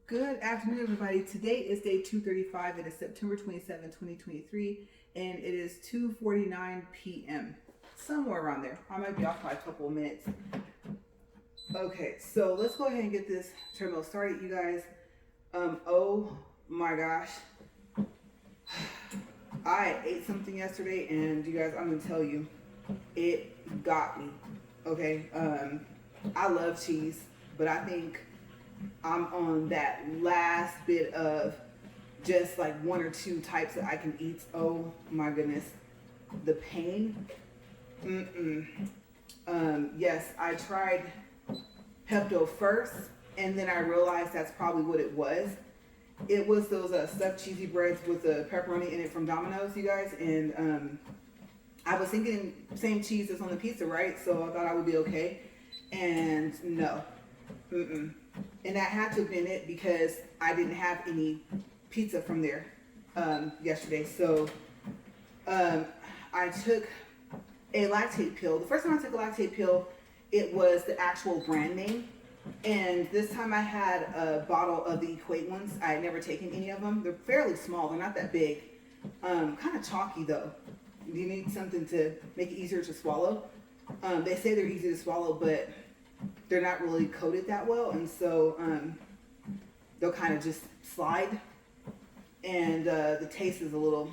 Good afternoon, everybody. Today is day 235. It is September 27, 2023, and it is 2:49 p.m. Somewhere around there. I might be off by a couple of minutes. Okay, so let's go ahead and get this treadmill started, you guys. Oh my gosh. I ate something yesterday, and you guys, I'm gonna tell you, it got me. Okay, I love cheese, but I think I'm on that last bit of just like one or two types that I can eat. Oh my goodness, the pain. Yes, I tried Pepto first, and then I realized that's probably what it was. It was those stuffed cheesy breads with the pepperoni in it from Domino's, you guys. And I was thinking same cheese that's on the pizza, right? So I thought I would be okay. And no. And that had to have been it because I didn't have any pizza from there yesterday. So I took a lactate pill. The first time I took a lactate pill, it was the actual brand name. And this time I had a bottle of the Equate ones. I had never taken any of them. They're fairly small. They're not that big. Kind of chalky though. You need something to make it easier to swallow. They say they're easy to swallow, but they're not really coated that well. And so they'll kind of just slide. And the taste is a little,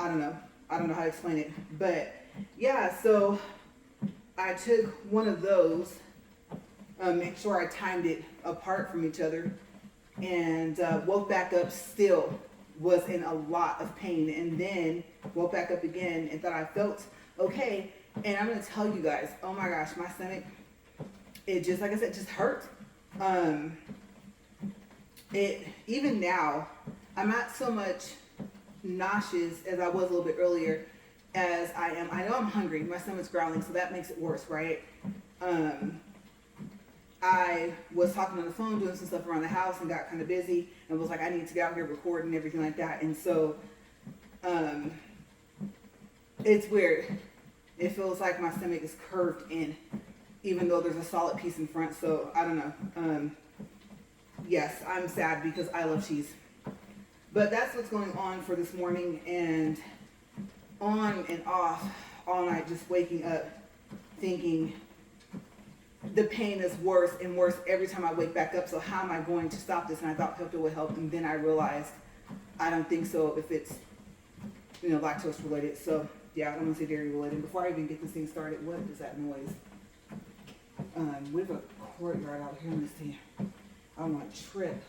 I don't know how to explain it. But yeah, so I took one of those. Make sure I timed it apart from each other, and woke back up, still was in a lot of pain, and then woke back up again and thought I felt okay. And I'm gonna tell you guys, oh my gosh, my stomach, it just, like I said, just hurt. It, even now, I'm not so much nauseous as I was a little bit earlier as I am. I know I'm hungry, my stomach's growling, so that makes it worse, right? I was talking on the phone, doing some stuff around the house, and got kind of busy, and was like, I need to get out here, record and everything like that. And so, it's weird. It feels like my stomach is curved in, even though there's a solid piece in front. So I don't know. Yes, I'm sad because I love cheese. But that's what's going on for this morning, and on and off all night, just waking up thinking the pain is worse and worse every time I wake back up. So how am I going to stop this? And I thought Pepto would help, and then I realized I don't think so if it's, lactose related. So yeah, I don't want to say dairy related. Before I even get this thing started, what is that noise? We have a courtyard out here. Let me see. I don't want to trip.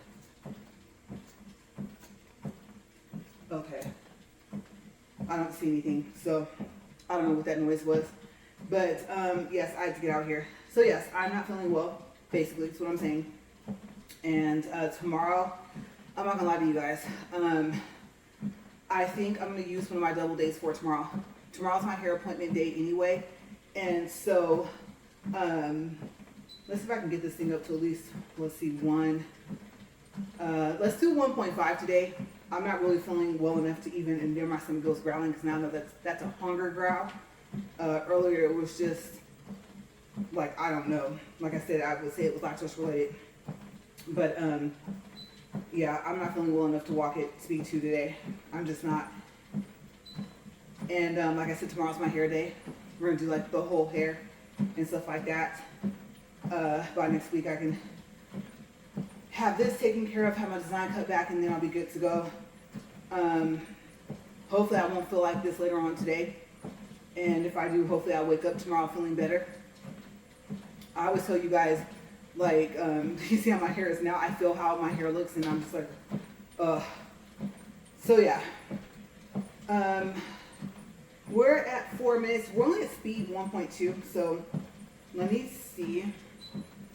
Okay. I don't see anything, so I don't know what that noise was. But yes, I had to get out here. So yes, I'm not feeling well, basically, that's what I'm saying. And tomorrow, I'm not gonna lie to you guys. I think I'm gonna use one of my double days for tomorrow. Tomorrow's my hair appointment day anyway. And so, let's see if I can get this thing up to at least, let's see, let's do 1.5 today. I'm not really feeling well enough to even, and then my stomach goes growling, because now I know that's a hunger growl. Earlier it was just, like, I don't know. Like I said, I would say it was lactose related. But, yeah, I'm not feeling well enough to walk at speed 2 today. I'm just not. And, like I said, tomorrow's my hair day. We're going to do, like, the whole hair and stuff like that. By next week I can have this taken care of, have my design cut back, and then I'll be good to go. Hopefully I won't feel like this later on today. And if I do, hopefully I'll wake up tomorrow feeling better. I always tell you guys, like, you see how my hair is now? I feel how my hair looks, and I'm just like, ugh. So yeah. We're at 4 minutes. We're only at speed 1.2, so let me see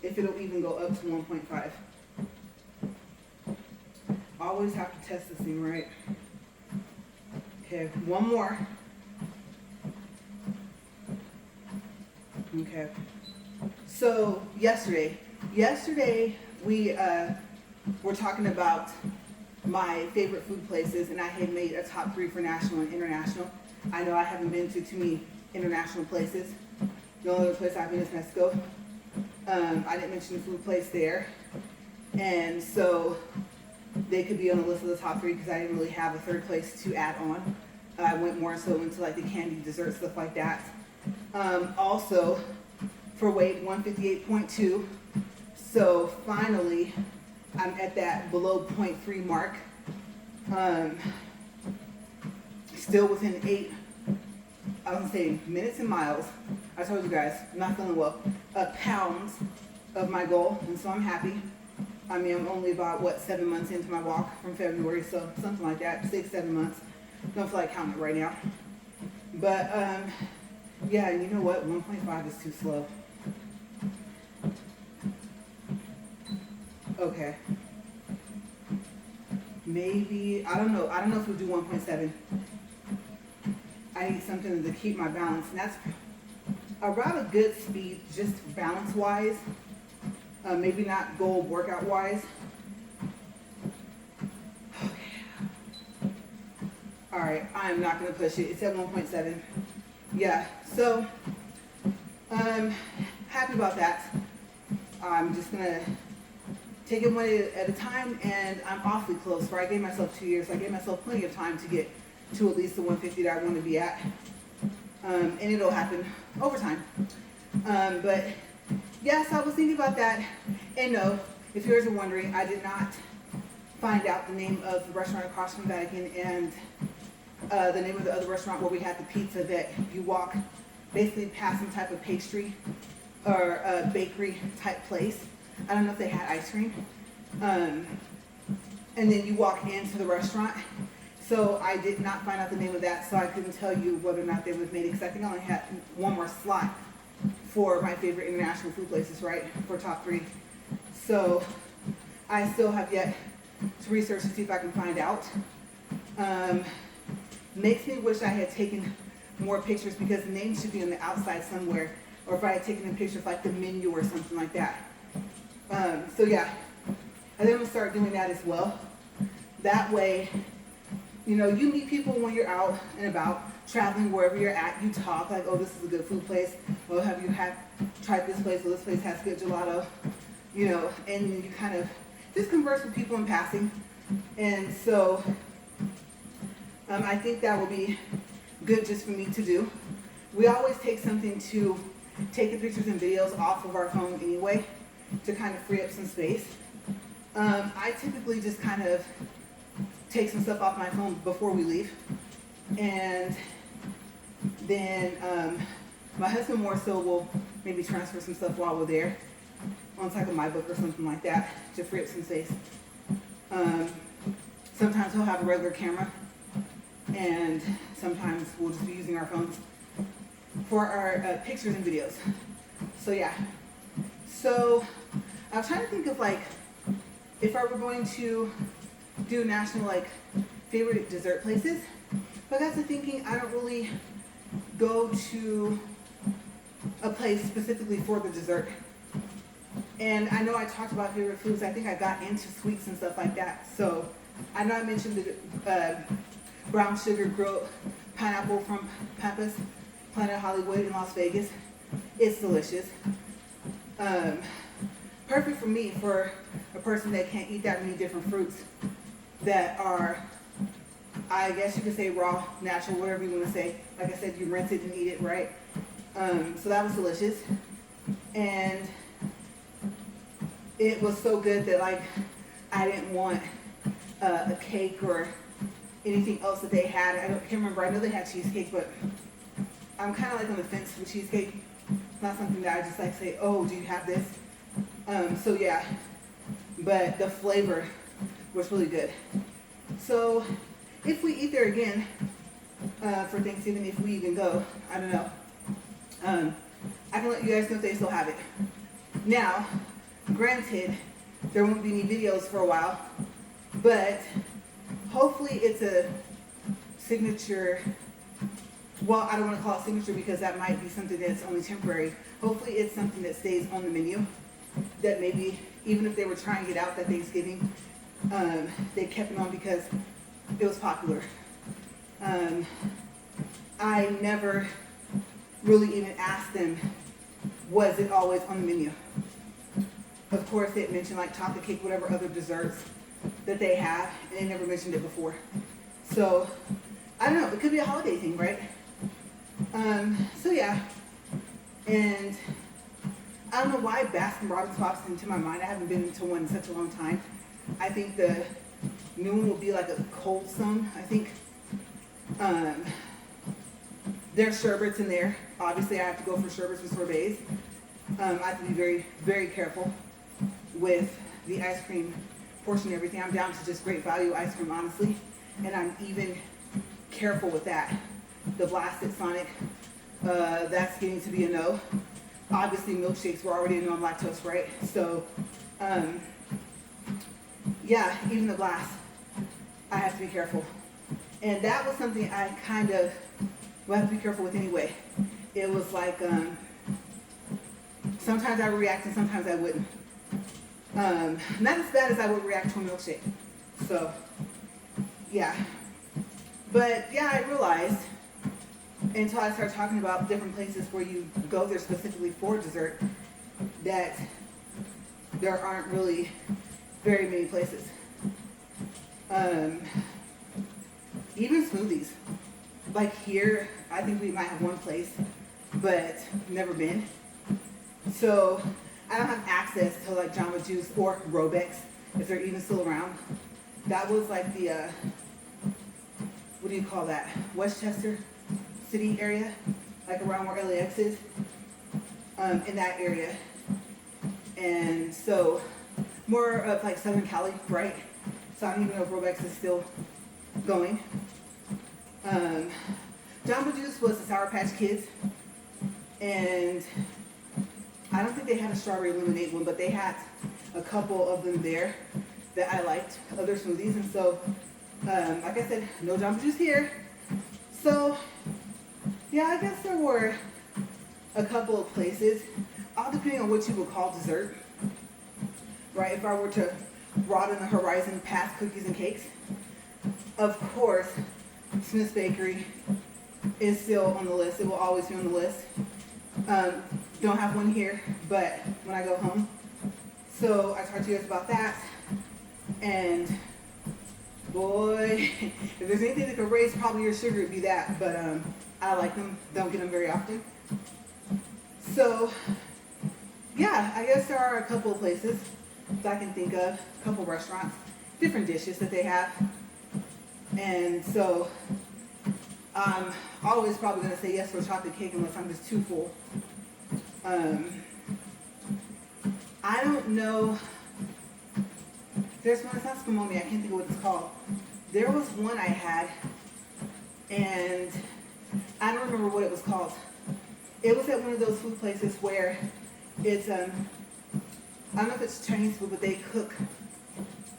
if it'll even go up to 1.5. Always have to test this thing, right? Okay, one more. Okay. So yesterday we were talking about my favorite food places, and I had made a top 3 for national and international. I know I haven't been to too many international places. The only other place I've been is Mexico. I didn't mention the food place there. And so they could be on the list of the top 3 because I didn't really have a third place to add on. I went more so into like the candy, dessert, stuff like that. Also, for weight, 158.2. So finally, I'm at that below 0.3 mark. Still within 8, I was gonna say minutes and miles. I told you guys, I'm not feeling well. Pounds of my goal, and so I'm happy. I mean, I'm only about, 7 months into my walk from February, so something like that, 6, 7 months. Don't feel like counting it right now. But, yeah, you know what? 1.5 is too slow. Okay. Maybe, I don't know if we'll do 1.7. I need something to keep my balance, and that's around a good speed, just balance-wise. Maybe not goal workout-wise. Okay. All right, I'm not going to push it. It's at 1.7. Yeah, so happy about that. I'm just going to take it one at a time, and I'm awfully close. Right? I gave myself 2 years. So I gave myself plenty of time to get to at least the 150 that I want to be at. And it'll happen over time. But yes, I was thinking about that. And no, if you guys are wondering, I did not find out the name of the restaurant across from Vatican and the name of the other restaurant where we had the pizza that you walk basically past some type of pastry or bakery type place. I don't know if they had ice cream. And then you walk into the restaurant. So I did not find out the name of that, so I couldn't tell you whether or not they was made, because I think I only had one more slot for my favorite international food places, right, for top 3. So I still have yet to research to see if I can find out. Makes me wish I had taken more pictures, because the name should be on the outside somewhere, or if I had taken a picture of like the menu or something like that. So yeah, I think I'm gonna start doing that as well. That way, you know, you meet people when you're out and about, traveling wherever you're at. You talk like, oh, this is a good food place. Well, have you tried this place? Well, this place has good gelato. You know, and you kind of just converse with people in passing. And so I think that will be good just for me to do. We always take something to take the pictures and videos off of our phone anyway, to kind of free up some space. I typically just kind of take some stuff off my phone before we leave, and then my husband more so will maybe transfer some stuff while we're there on type of my book or something like that to free up some space. Sometimes he'll have a regular camera, and sometimes we'll just be using our phones for our pictures and videos. So yeah, so I was trying to think of like, if I were going to do national like favorite dessert places, but I got to thinking I don't really go to a place specifically for the dessert. And I know I talked about favorite foods. I think I got into sweets and stuff like that. So I know I mentioned the brown sugar grilled pineapple from Pampas, Planet Hollywood in Las Vegas. It's delicious. Perfect for me, for a person that can't eat that many different fruits that are, I guess you could say raw, natural, whatever you want to say. Like I said, you rinse it and eat it, right? So that was delicious. And it was so good that like I didn't want a cake or anything else that they had. I can't remember. I know they had cheesecake, but I'm kind of like on the fence with cheesecake. It's not something that I just like say, oh, do you have this? So yeah, but the flavor was really good. So if we eat there again for Thanksgiving, if we even go, I don't know. I can let you guys know if they still have it. Now, granted, there won't be any videos for a while, but hopefully it's a signature. Well, I don't want to call it signature because that might be something that's only temporary. Hopefully it's something that stays on the menu, that maybe even if they were trying it out that Thanksgiving, they kept it on because it was popular. I never really even asked them, was it always on the menu? of course, it mentioned like chocolate cake, whatever other desserts that they have, and they never mentioned it before. So, I don't know, it could be a holiday thing, right? So yeah, and I don't know why Baskin Robbins pops into my mind. I haven't been to one in such a long time. I think the new one will be like a Cold Stone. I think there's sherbets in there. Obviously, I have to go for sherbets and sorbets. I have to be very, very careful with the ice cream portion and everything. I'm down to just great value ice cream, honestly. And I'm even careful with that. The Blasted Sonic, that's getting to be a no. Obviously, milkshakes were already a no. I'm lactose, right? So, yeah, even the glass, I have to be careful. And that was something I kind of will have to be careful with anyway. It was like, sometimes I would react and sometimes I wouldn't. Not as bad as I would react to a milkshake. So, yeah. But, yeah, I realized, until I started talking about different places where you go there specifically for dessert, that there aren't really very many places. Even smoothies. Like here, I think we might have one place, but never been. So I don't have access to like Jamba Juice or Robex, if they're even still around. That was like the, what do you call that? Westchester City area, like around where LAX is, in that area. And so more of like Southern Cali, right? So I don't even know if Robex is still going. Jamba Juice was the Sour Patch Kids, and I don't think they had a strawberry lemonade one, but they had a couple of them there that I liked, other smoothies. And so, like I said, no Jamba Juice here. So, yeah, I guess there were a couple of places, all depending on what you would call dessert, right? If I were to broaden the horizon past cookies and cakes, of course, Smith's Bakery is still on the list. It will always be on the list. Don't have one here, but when I go home. So I talked to you guys about that. And boy, if there's anything that could raise probably your sugar, it'd be that. But I like them. Don't get them very often. So yeah, I guess there are a couple of places that I can think of, a couple of restaurants, different dishes that they have. And so I'm always probably going to say yes for chocolate cake unless I'm just too full. I don't know. There's one, it's not Spamomi, I can't think of what it's called. There was one I had, and I don't remember what it was called. It was at one of those food places where it's, I don't know if it's Chinese food, but they cook,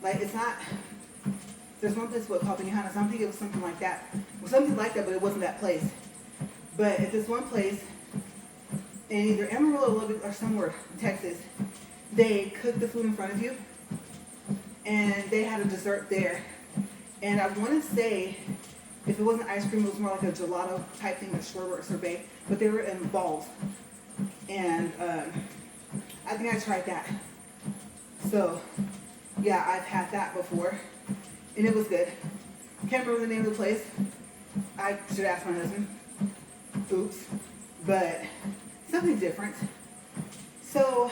like it's not, there's one place called Benihana, so I don't think it was something like that. Well, something like that, but it wasn't that place. But at this one place, in either Amarillo or somewhere in Texas, they cook the food in front of you, and they had a dessert there. And I want to say, if it wasn't ice cream, it was more like a gelato type thing, like sherbet or sorbet, but they were in balls. And I think I tried that. So, yeah, I've had that before, and it was good. Can't remember the name of the place. I should ask my husband. Oops. But something different. So,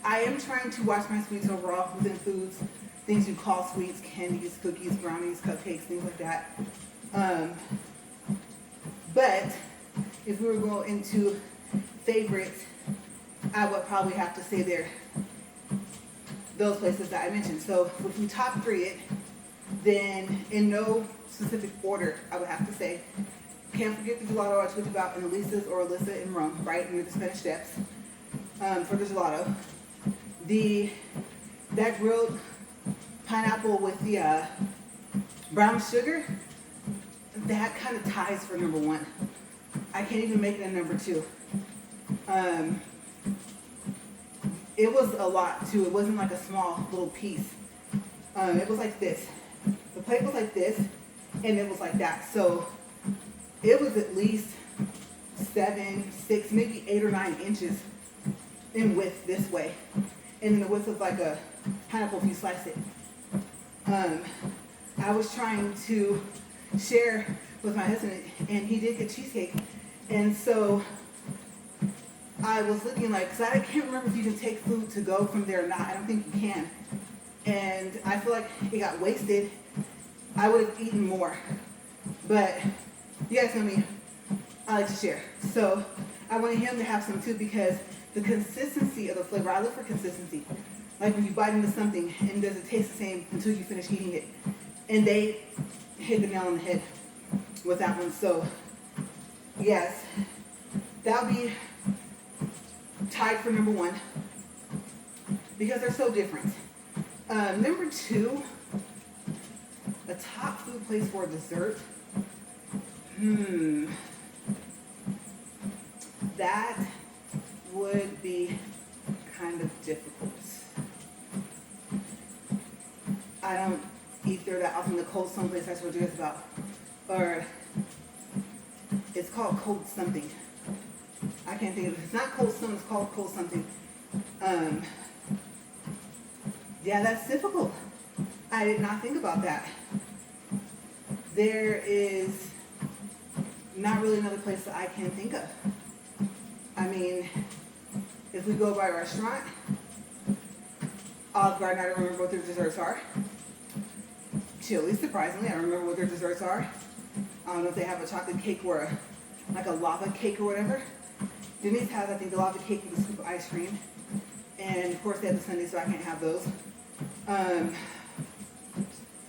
I am trying to watch my sweets overall within foods. Things you call sweets, candies, cookies, brownies, cupcakes, things like that. But if we were going into favorites, I would probably have to say those places that I mentioned. So if we top three it, then in no specific order, I would have to say, can't forget the gelato I talked about in Elisa's or Alyssa in Rome, right, near the Spanish Steps, for the gelato. That grilled pineapple with the brown sugar, that kind of ties for number one. I can't even make it a number two. It was a lot too. It wasn't like a small little piece. It was like this. The plate was like this, and it was like that. So it was at least 7, 6, maybe 8 or 9 inches in width this way, and then the width of like a pineapple if you slice it. I was trying to share with my husband, and he did get cheesecake, and so I was looking like, because I can't remember if you can take food to go from there or not. I don't think you can. And I feel like it got wasted. I would have eaten more. But you guys know me, I like to share. So I wanted him to have some too, because the consistency of the flavor, I look for consistency. Like when you bite into something and does it taste the same until you finish eating it. And they hit the nail on the head with that one. So yes, that'll be tied for number one because they're so different. Number two, a top food place for dessert. That would be kind of difficult. I don't eat there that often. The Cold Stone place I told you guys about, or it's called Cold something. I can't think of it. It's not Cold Stone. It's called Cold something. Yeah, that's difficult. I did not think about that. There is not really another place that I can think of. I mean, if we go by a restaurant, Olive Garden, I don't remember what their desserts are. Chili's, surprisingly, I don't remember what their desserts are. I don't know if they have a chocolate cake or like a lava cake or whatever. Denise has, I think, the lava cake with a scoop of ice cream. And of course they have the sundae, so I can't have those.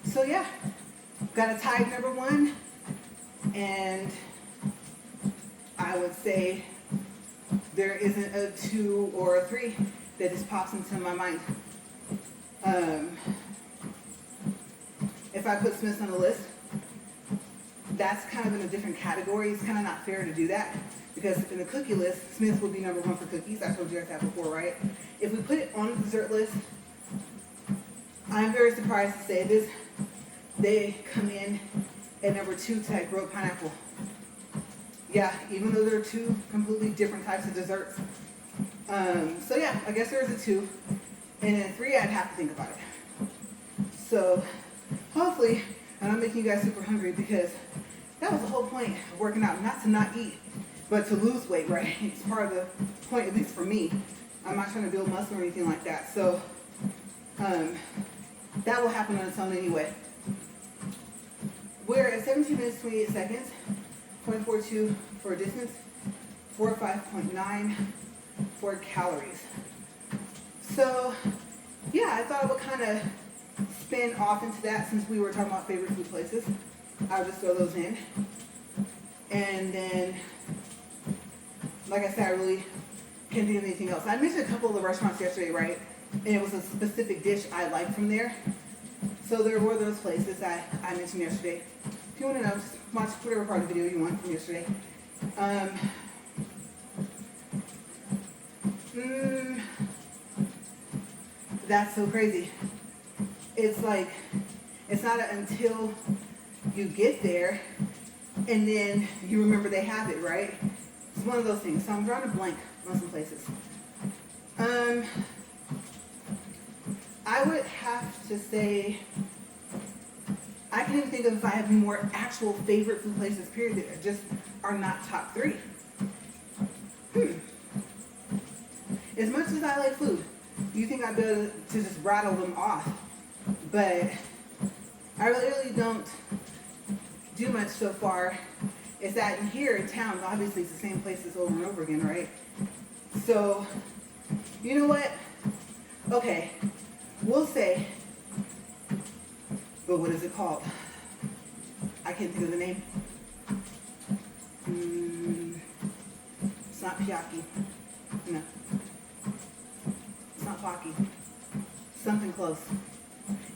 So yeah, got a tie number one. And I would say there isn't a 2 or a 3 that just pops into my mind. If I put Smith's on the list, that's kind of in a different category. It's kind of not fair to do that because in the cookie list, Smith's would be number 1 for cookies. I told you guys that before, right? If we put it on the dessert list, I'm very surprised to say this. They come in at number 2 to that grilled pineapple. Yeah, even though they're 2 completely different types of desserts. So yeah, I guess there's a 2. And then 3, I'd have to think about it. So hopefully, and I'm making you guys super hungry because that was the whole point of working out, not to not eat, but to lose weight, right? It's part of the point, at least for me. I'm not trying to build muscle or anything like that. So that will happen on its own anyway. We're at 17 minutes, 28 seconds, 0.42 for distance, 45.9 for calories. So yeah, I thought I would kind of spin off into that since we were talking about favorite food places. I'll just throw those in. And then, like I said, I really can't think of anything else. I mentioned a couple of the restaurants yesterday, right? And it was a specific dish I liked from there. So there were those places that I mentioned yesterday. If you want to know, just watch whatever part of the video you want from yesterday. That's so crazy. It's like, it's not until you get there and then you remember they have it, right? It's one of those things. So I'm drawing a blank on some places. I would have to say, I can't even think of if I have more actual favorite food places, period, that just are not top 3. As much as I like food, you think I'd be able to just rattle them off. But I really don't do much so far. Is that in here in town, obviously it's the same places over and over again, right? So, you know what? Okay, we'll say, but what is it called? I can't think of the name. It's not Piaki. No. It's not Pocky. Something close.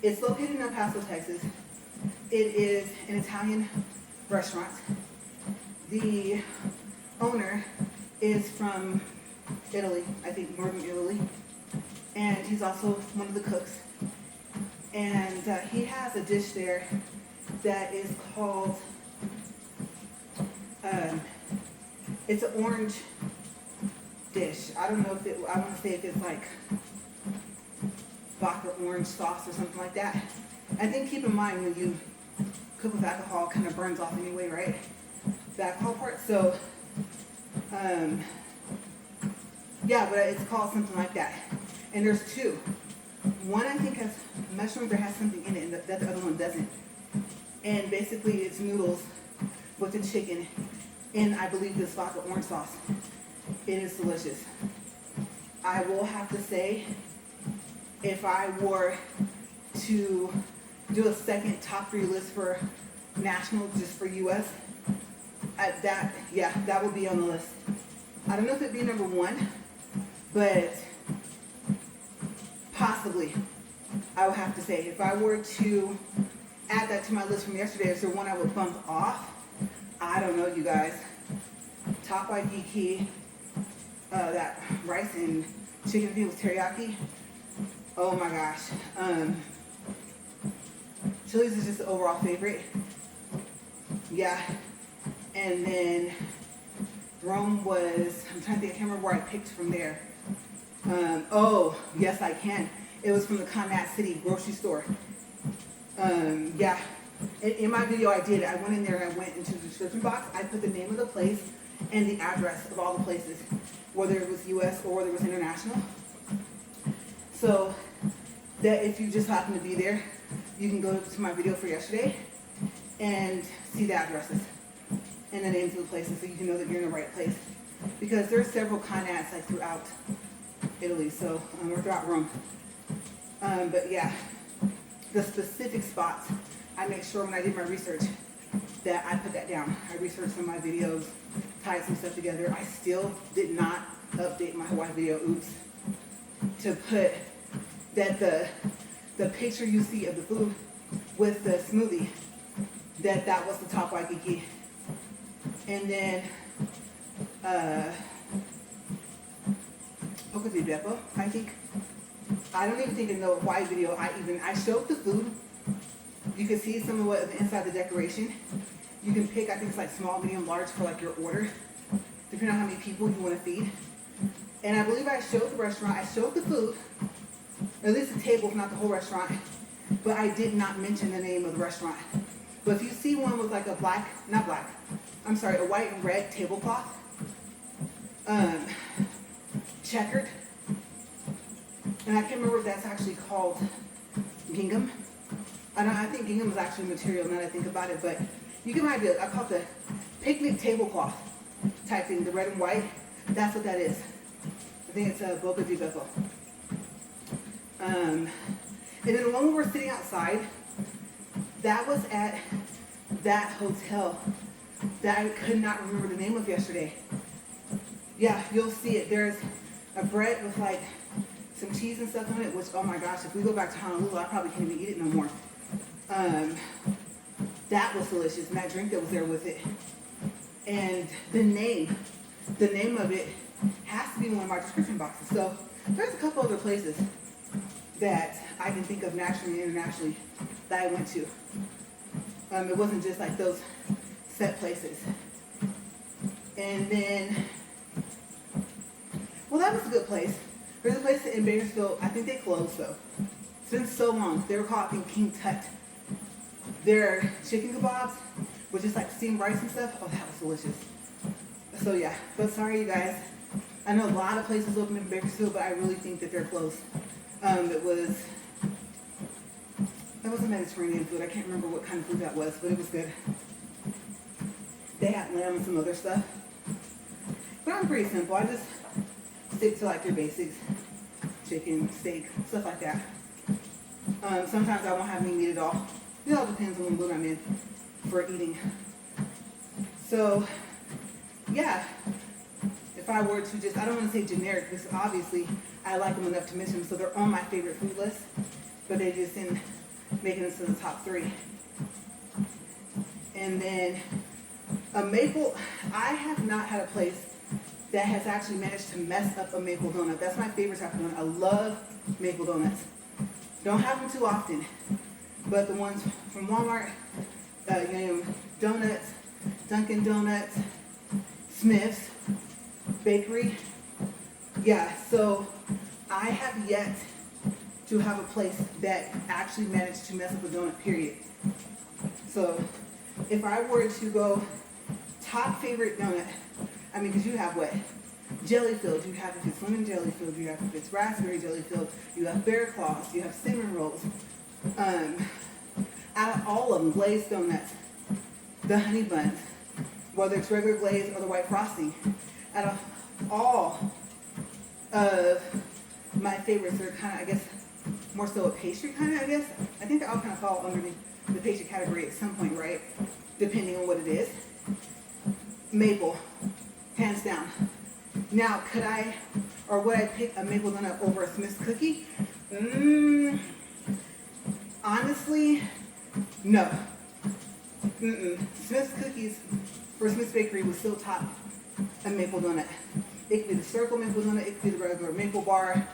It's located in El Paso, Texas. It is an Italian restaurant. The owner is from Italy, I think northern Italy, and he's also one of the cooks. And he has a dish there that is called, it's an orange dish. I don't know if it, I want to say if it's like vodka orange sauce or something like that. I think keep in mind when you cook with alcohol, it kind of burns off anyway, right? The alcohol part. So, yeah, but it's called something like that. And there's two. One I think has mushrooms or has something in it, and that the other one doesn't. And basically it's noodles with the chicken, and I believe this vodka orange sauce. It is delicious. I will have to say, if I were to do a second top 3 list for national, just for US, that would be on the list. I don't know if it'd be number 1, but possibly. I would have to say, if I were to add that to my list from yesterday, is there one I would bump off? I don't know, you guys. Top Waikiki, that rice and chicken feet with teriyaki. Oh my gosh. Chili's is just the overall favorite. Yeah. And then Rome was, I'm trying to think, I can't remember where I picked from there. Oh, yes I can. It was from the Conrad City grocery store. Yeah. In my video I did, I went in there and I went into the description box. I put the name of the place and the address of all the places, whether it was US or whether it was international. So that if you just happen to be there, you can go to my video for yesterday and see the addresses and the names of the places, so you can know that you're in the right place. Because there's several Conrads like throughout Italy, so or throughout Rome. But yeah, the specific spots, I make sure when I did my research that I put that down. I researched some of my videos, tied some stuff together. I still did not update my Hawaii video, oops, to put that the picture you see of the food with the smoothie, that was the top Waikiki. And then Poco di Beppo, I think. I don't even think in the Hawaii video I showed the food. You can see some of what inside the decoration. You can pick, I think it's like small, medium, large for like your order, depending on how many people you want to feed. And I believe I showed the restaurant, I showed the food, or at least the table, if not the whole restaurant, but I did not mention the name of the restaurant. But if you see one with like a a white and red tablecloth, checkered, and I can't remember if that's actually called gingham. I think gingham is actually material now that I think about it, but you can might be, I call it the picnic tablecloth type thing, the red and white. That's what that is. I think it's a Boca di Beppo. And then the one where we're sitting outside, that was at that hotel that I could not remember the name of yesterday. Yeah, you'll see it. There's a bread with like some cheese and stuff on it, which, oh my gosh, if we go back to Honolulu, I probably can't even eat it no more. That was delicious, and that drink that was there with it. And the name of it has to be in one of my description boxes. So there's a couple other places that I can think of nationally and internationally that I went to. It wasn't just like those set places. And then, well, that was a good place. There's a place in Bakersfield, I think they closed though. It's been so long. They were called, I think, King Tut. Their chicken kebabs with just like steamed rice and stuff. Oh, that was delicious. So yeah, but sorry you guys. I know a lot of places open in Bakersfield, but I really think that they're closed. It was a Mediterranean food. I can't remember what kind of food that was, but it was good. They had lamb and some other stuff. But I'm pretty simple. I just stick to like your basics. Chicken, steak, stuff like that. Sometimes I won't have any meat at all. It all depends on what mood I'm in for eating. So, yeah. If I were to just, I don't want to say generic, because obviously I like them enough to mention them, so they're on my favorite food list, but they just didn't make it into the top 3. And then a maple, I have not had a place that has actually managed to mess up a maple donut. That's my favorite type of donut. I love maple donuts. Don't have them too often, but the ones from Walmart, Donuts, Dunkin' Donuts, Smith's Bakery, Yeah, so I have yet to have a place that actually managed to mess up a donut, period. So if I were to go top favorite donut, I mean, because you have what? Jelly filled. You have if it's lemon jelly filled. You have if it's raspberry jelly filled. You have bear claws. You have cinnamon rolls. Out of all of them, glazed donuts, the honey buns, whether it's regular glaze or the white frosting, out of all of my favorites, they're kind of, I guess, more so a pastry kind of, I guess. I think they all kind of fall under the pastry category at some point, right? Depending on what it is. Maple, hands down. Now, would I pick a maple donut over a Smith's cookie? Honestly, no. Smith's cookies for Smith's Bakery would still top a maple donut. It could be the circle maple donut, it could be the regular maple bar.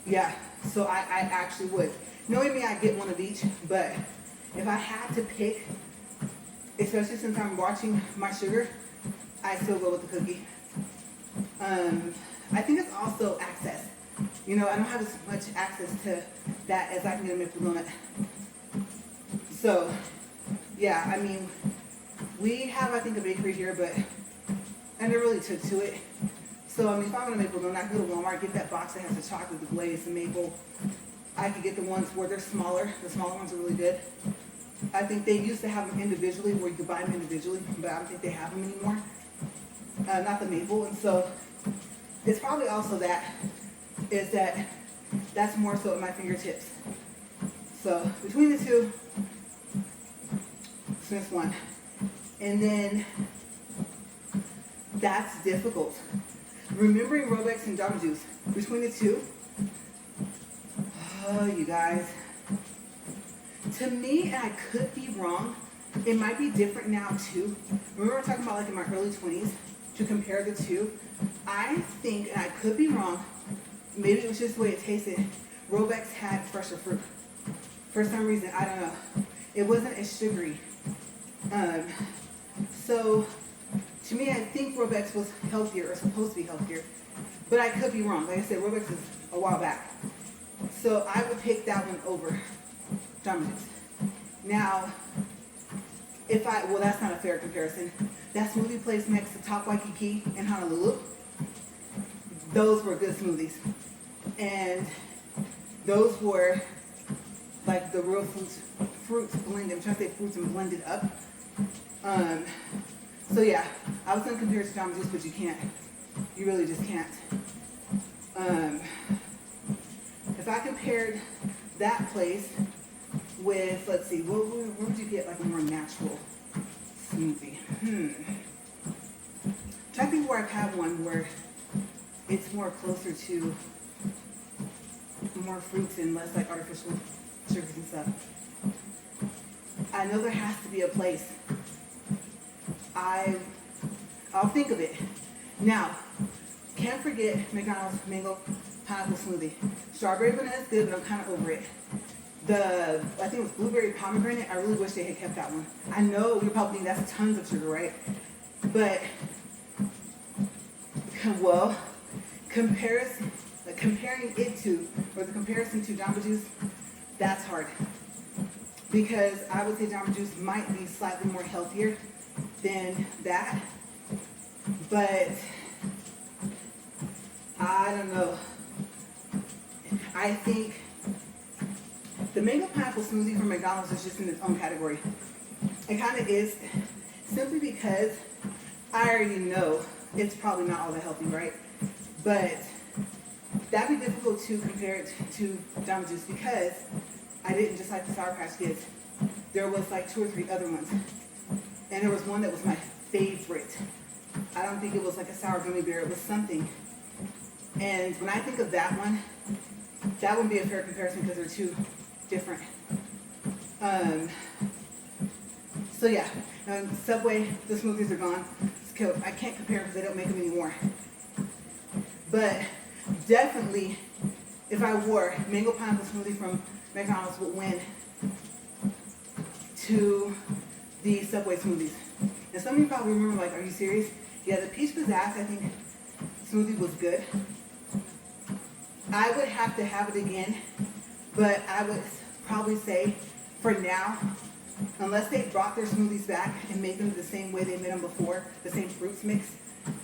Yeah, so I actually would. Knowing me, I'd get one of each, but if I had to pick, especially since I'm watching my sugar, I'd still go with the cookie. I think it's also access. You know, I don't have as much access to that as I can get a maple donut. So, yeah, I mean, we have, I think, a bakery here, but I never really took to it. So, I mean, if I'm going to maple donut, I can go to Walmart, get that box that has the chocolate, the glaze, the maple. I could get the ones where they're smaller. The smaller ones are really good. I think they used to have them individually, where you could buy them individually, but I don't think they have them anymore. Not the maple, and so it's probably also that's more so at my fingertips. So between the two, Smith's one. And then that's difficult. Remembering Robex and Jamba Juice, between the two, oh, you guys. To me, and I could be wrong, it might be different now too. Remember we're talking about like in my early 20s, to compare the two. I think, and I could be wrong, maybe it was just the way it tasted, Robex had fresher fruit. For some reason, I don't know. It wasn't as sugary. So, to me, I think Robex was healthier, or supposed to be healthier. But I could be wrong. Like I said, Robex is a while back. So, I would pick that one over Jamba Juice. Now, well, that's not a fair comparison. That smoothie place next to Top Waikiki in Honolulu, those were good smoothies. And those were like the real fruits blended. I'm trying to say fruits and blended up. So yeah, I was gonna compare it to Jamba Juice, but you can't. You really just can't. If I compared that place with, let's see, where would you get like a more natural smoothie? Try to think where I've had one where it's more closer to more fruits and less like artificial sugars and stuff. I know there has to be a place. I'll think of it. Now, can't forget McDonald's mango pineapple smoothie. Strawberry banana is good, but I'm kind of over it. I think it was blueberry pomegranate. I really wish they had kept that one. I know you're probably thinking that's tons of sugar, right? But, well, comparing it to, or the comparison to Jamba Juice, that's hard. Because I would say Jamba Juice might be slightly more healthier than that. But, I don't know. I think the mango pineapple smoothie from McDonald's is just in its own category. It kind of is, simply because I already know it's probably not all that healthy, right? But that'd be difficult to compare it to Jamba Juice because I didn't just like the Sour Patch Kids. There was like 2 or 3 other ones. And there was one that was my favorite. I don't think it was like a sour gummy bear, it was something. And when I think of that one, that wouldn't be a fair comparison because they're too different. So yeah, Subway, the smoothies are gone. I can't compare because they don't make them anymore. But definitely, if I wore mango pineapple smoothie from McDonald's would win to the Subway smoothies. And some of you probably remember, like, are you serious? Yeah, the peach pizzazz, I think, smoothie was good. I would have to have it again, but I would probably say for now, unless they brought their smoothies back and made them the same way they made them before, the same fruits mix,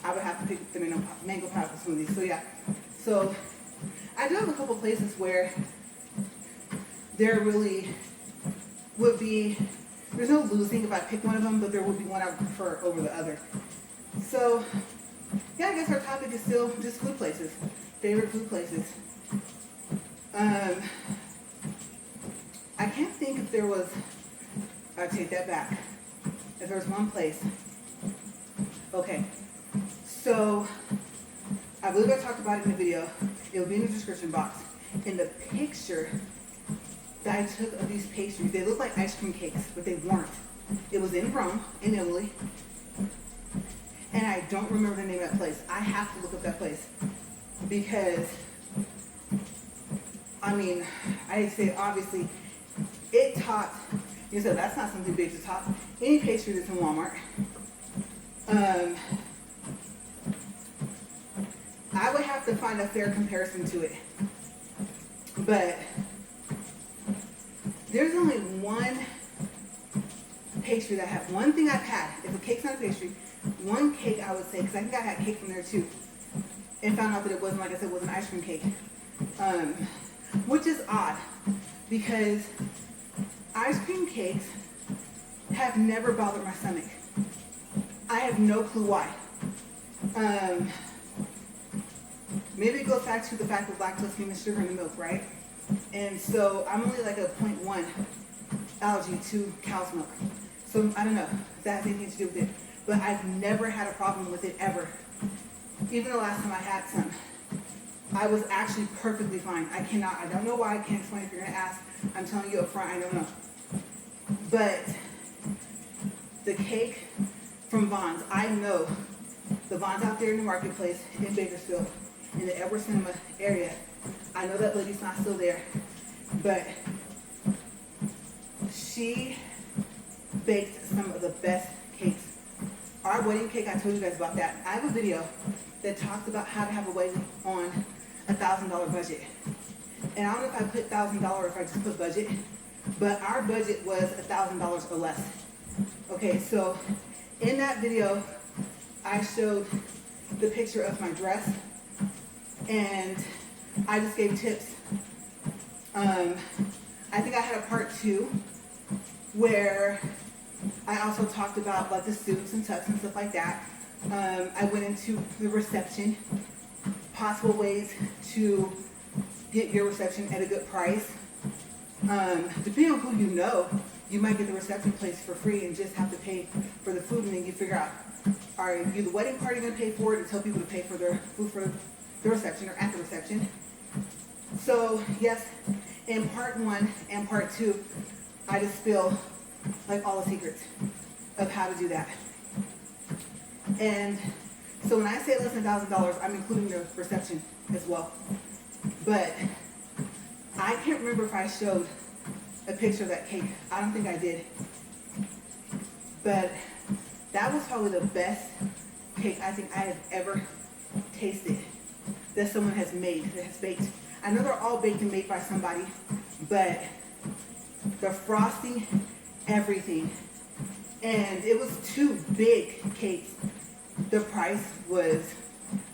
I would have to pick the mango pineapple smoothies. So yeah, so I do have a couple places where there really would be, there's no losing if I pick one of them, but there would be one I would prefer over the other. So yeah, I guess our topic is still just food places, favorite food places. I can't think if there was, I'll take that back. If there was one place. Okay, so I believe I talked about it in the video. It'll be in the description box. In the picture that I took of these pastries, they look like ice cream cakes, but they weren't. It was in Rome, in Italy. And I don't remember the name of that place. I have to look up that place. Because, I mean, I say obviously, it topped, you said that's not something big to top. Any pastry that's in Walmart. I would have to find a fair comparison to it. But there's only one pastry that I have. One thing I've had, if a cake's not a pastry, one cake I would say, because I think I had cake from there too, and found out that it wasn't, like I said, it was an ice cream cake. Which is odd, because ice cream cakes have never bothered my stomach. I have no clue why. Maybe it goes back to the fact of lactose being the sugar in the milk, right? And so I'm only like a 0.1 allergy to cow's milk. So I don't know if that has anything to do with it. But I've never had a problem with it ever. Even the last time I had some, I was actually perfectly fine. I don't know why, I can't explain. If you're gonna ask, I'm telling you up front, I don't know. But the cake from Vons, I know the Vons out there in the marketplace in Bakersfield, in the Edward Cinema area. I know that lady's not still there, but she baked some of the best cakes. Our wedding cake, I told you guys about that. I have a video that talks about how to have a wedding on $1,000 budget. And I don't know if I put $1,000 or if I just put budget, but our budget was $1,000 or less. Okay, so in that video, I showed the picture of my dress, and I just gave tips. I think I had a part 2 where I also talked about like the suits and tucks and stuff like that. I went into the reception, possible ways to get your reception at a good price. Depending on who you know, you might get the reception place for free and just have to pay for the food, and then you figure out, are you the wedding party going to pay for it, and tell people to pay for their food for the reception or at the reception. So yes, in part 1 and part 2, I just spill like all the secrets of how to do that. And so when I say less than $1,000, I'm including the reception as well. But I can't remember if I showed a picture of that cake. I don't think I did. But that was probably the best cake I think I have ever tasted that someone has made, that has baked. I know they're all baked and made by somebody, but the frosting, everything. And it was 2 big cakes. The price was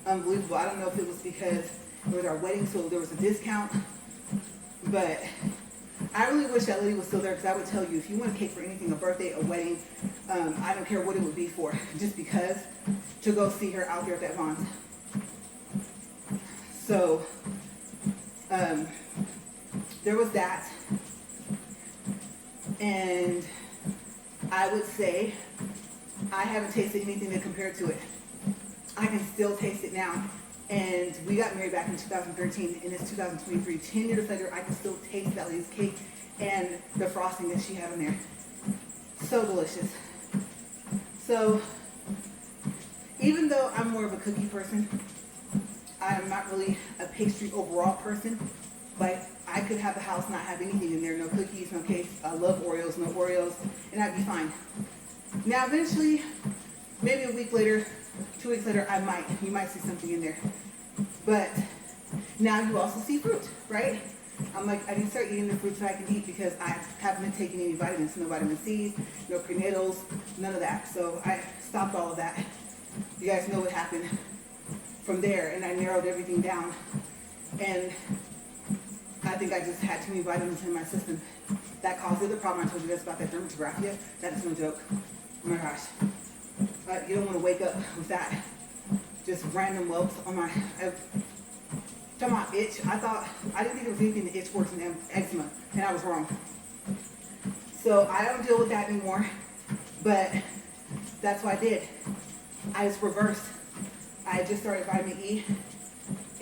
unbelievable. I don't know if it was because it was our wedding, so there was a discount. But I really wish that lady was still there, because I would tell you, if you want a cake for anything, a birthday, a wedding, I don't care what it would be for, just because, to go see her out there at that Vons. So, there was that. And I would say I haven't tasted anything that compared to it. I can still taste it now. And we got married back in 2013, and it's 2023. 10 years later, I can still taste that lady's cake and the frosting that she had in there. So delicious. So, even though I'm more of a cookie person, I'm not really a pastry overall person. Like, I could have the house not have anything in there, no cookies, no cakes. I love Oreos, no Oreos, and I'd be fine. Now, eventually, maybe a week later, 2 weeks later, you might see something in there. But Now you also see fruit, right? I'm like, I need to start eating the fruits that I can eat because I haven't been taking any vitamins, no vitamin C, no prenatals, none of that. So I stopped all of that. You guys know what happened from there, and I narrowed everything down. And I think I just had too many vitamins in my system. That caused the problem. I told you guys about that dermatographia. That is no joke. Oh my gosh. You don't want to wake up with that. Just random whelps on my... Talking about itch, I didn't think there was anything that itch worse than eczema, and I was wrong. So I don't deal with that anymore, but that's what I did. I just reversed. I just started vitamin E,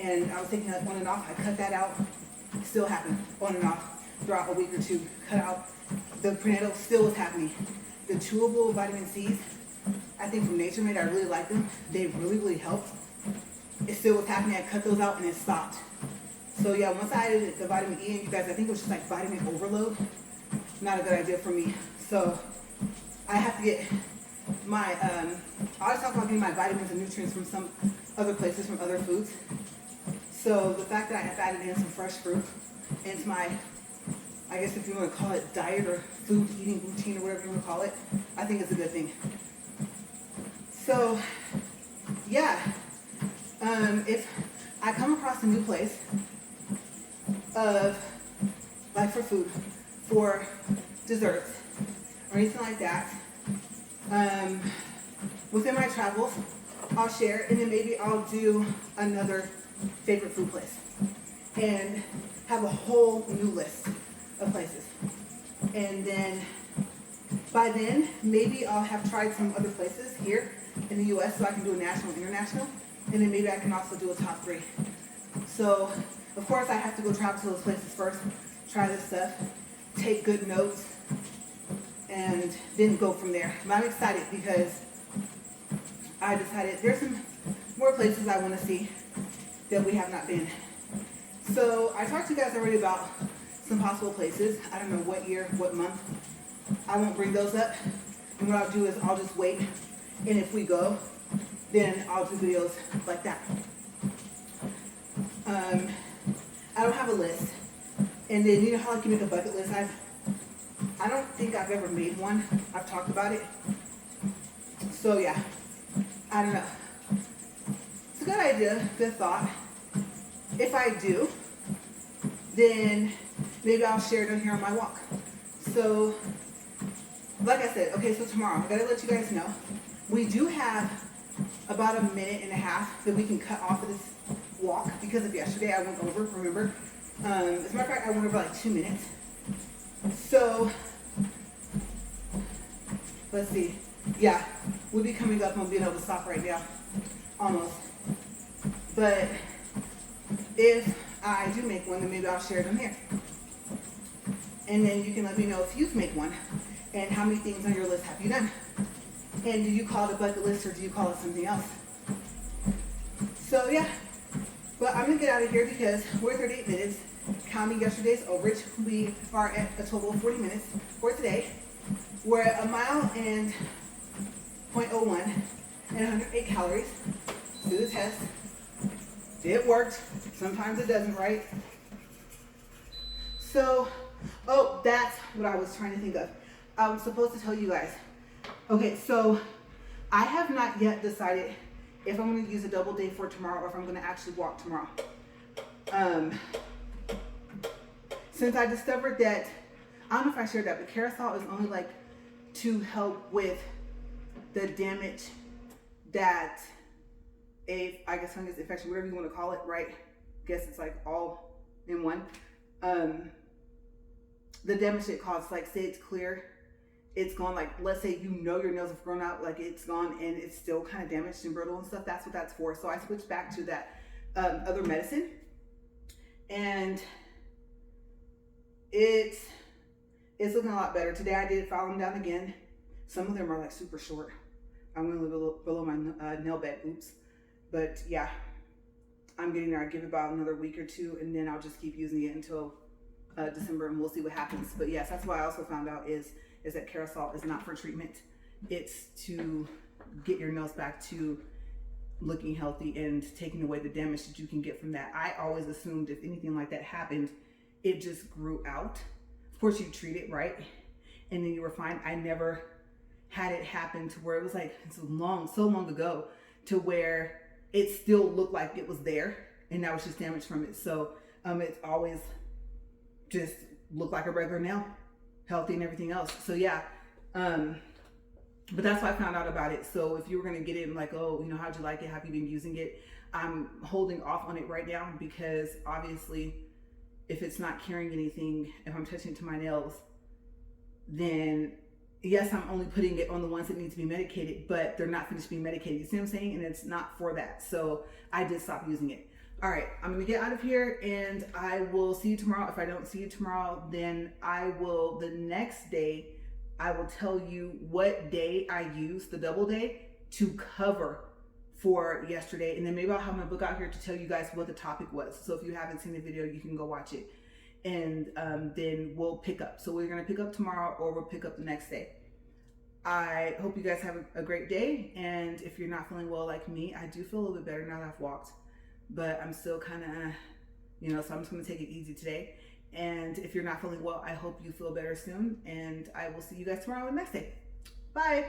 and I was taking that on and off. I cut that out. It still happened on and off throughout a week or two. Cut out the prenatal, still was happening. The chewable vitamin C's, I think from Nature Made, I really like them. They really helped. It still was happening. I cut those out and it stopped. So yeah, once I added the vitamin E, and you guys, I think it was just like vitamin overload. Not a good idea for me. So I have to get my, I always talk about getting my vitamins and nutrients from some other places, from other foods. So the fact that I have added in some fresh fruit into my, I guess if you want to call it diet or food eating routine or whatever you want to call it, I think it's a good thing. So yeah. If I come across a new place of, like for food, for desserts, or anything like that, within my travels, I'll share, and then maybe I'll do another favorite food place, and have a whole new list of places. And then, by then, maybe I'll have tried some other places here in the U.S. so I can do a national, international. And then maybe I can also do a top 3. So, of course, I have to go travel to those places first, try this stuff, take good notes, and then go from there. But I'm excited because I decided there's some more places I want to see that we have not been. So, I talked to you guys already about some possible places. I don't know what year, what month. I won't bring those up. And what I'll do is I'll just wait. And if we go, then I'll do videos like that. I don't have a list. And then you know how like you make a bucket list? I don't think I've ever made one. I've talked about it. So yeah, I don't know. It's a good idea, good thought. If I do, then maybe I'll share it on here on my walk. So, like I said, okay, so tomorrow, I gotta let you guys know, we do have about a minute and a half that we can cut off of this walk because of yesterday I went over, remember? As a matter of fact, I went over like 2 minutes. So, let's see. Yeah, we'll be coming up on being able to stop right now. Almost. But if I do make one, then maybe I'll share it on here. And then you can let me know if you've made one and how many things on your list have you done. And do you call it a bucket list or do you call it something else? So yeah, but I'm gonna get out of here because we're 38 minutes. Counting yesterday's overage, we are at a total of 40 minutes for today. We're at 1 mile and 0.01 and 108 calories. Do the test. It worked. Sometimes it doesn't, right? So, oh, that's what I was trying to think of. I was supposed to tell you guys. Okay, so I have not yet decided if I'm going to use a double day for tomorrow or if I'm going to actually walk tomorrow. Since I discovered that, I don't know if I shared that, but carousel is only like to help with the damage that I guess fungus infection, whatever you want to call it, right? I guess it's like all in one. The damage it causes, like say it's clear, it's gone, like let's say you know your nails have grown out, like it's gone and it's still kind of damaged and brittle and stuff, that's what that's for. So I switched back to that other medicine, and it's looking a lot better. Today I did file them down again. Some of them are like super short. I'm going to live below my nail bed, oops. But yeah, I'm getting there. I give it about another week or two and then I'll just keep using it until December and we'll see what happens. But yes, that's what I also found out is that carousel is not for treatment. It's to get your nails back to looking healthy and taking away the damage that you can get from that. I always assumed if anything like that happened, it just grew out. Of course, you treat it right, and then you were fine. I never had it happen to where it was like so long ago, to where it still looked like it was there, and that was just damage from it. So it's always just looked like a regular nail, healthy and everything else. So yeah, but that's why I found out about it. So if you were gonna get it and like, oh, you know, how'd you like it? Have you been using it? I'm holding off on it right now because obviously if it's not curing anything, if I'm touching it to my nails, then yes, I'm only putting it on the ones that need to be medicated, but they're not finished being medicated. You see what I'm saying? And it's not for that. So I did stop using it. All right, I'm gonna get out of here and I will see you tomorrow. If I don't see you tomorrow, then I will, the next day, I will tell you what day I used the double day to cover for yesterday. And then maybe I'll have my book out here to tell you guys what the topic was. So if you haven't seen the video, you can go watch it. And then we'll pick up. So we're gonna pick up tomorrow or we'll pick up the next day. I hope you guys have a great day. And if you're not feeling well like me, I do feel a little bit better now that I've walked, but I'm still kind of, you know, so I'm just gonna take it easy today. And if you're not feeling well, I hope you feel better soon. And I will see you guys tomorrow or the next day. Bye.